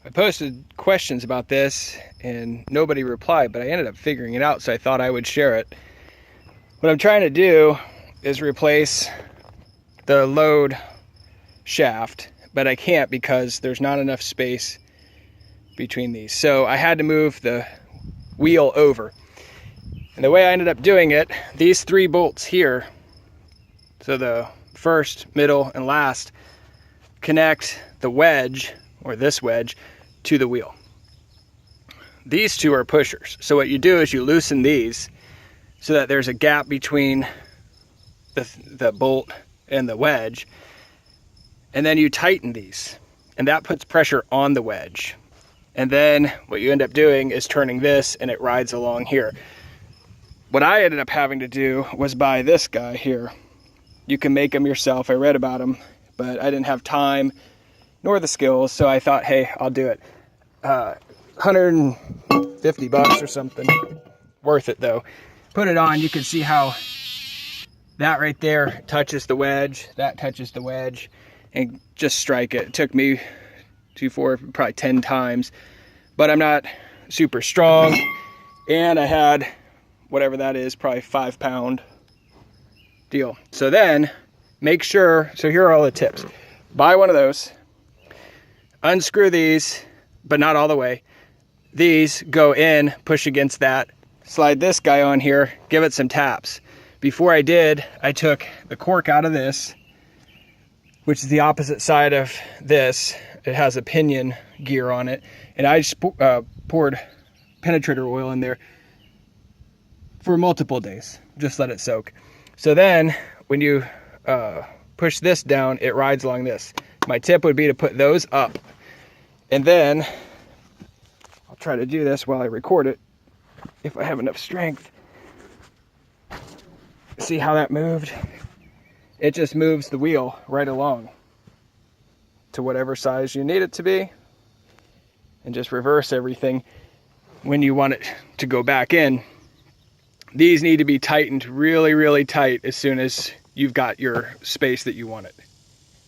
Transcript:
I posted questions about this and nobody replied, but I ended up figuring it out, so I thought I would share it. What I'm trying to do is replace the load shaft, but I can't because there's not enough space between these. So I had to move the wheel over. And the way I ended up doing it, these 3 bolts here, so the first, middle, and last, connect the wedge, or this wedge, to the wheel. These 2 are pushers. So what you do is you loosen these so that there's a gap between the bolt and the wedge, and then you tighten these, and that puts pressure on the wedge. And then what you end up doing is turning this, and it rides along here. What I ended up having to do was buy this guy here. You can make them yourself. I read about them, but I didn't have time nor the skills, so I thought, hey, I'll do it. 150 bucks or something. Worth it though. Put it on, you can see how that right there touches the wedge, that touches the wedge, and just strike it. It took me 2, 4, probably 10 times, but I'm not super strong, and I had whatever that is, probably 5-pound deal. So then make sure, so here are all the tips. Buy one of those, unscrew these, but not all the way. These go in, push against that, slide this guy on here, give it some taps. Before I did, I took the cork out of this, which is the opposite side of this. It has a pinion gear on it, and I just poured penetrator oil in there for multiple days. Just let it soak. So then when you push this down, it rides along this. My tip would be to put those up, and then I'll try to do this while I record it if I have enough strength. See how that moved? It just moves the wheel right along to whatever size you need it to be, and just reverse everything when you want it to go back in. These need to be tightened really, really tight as soon as you've got your space that you want it.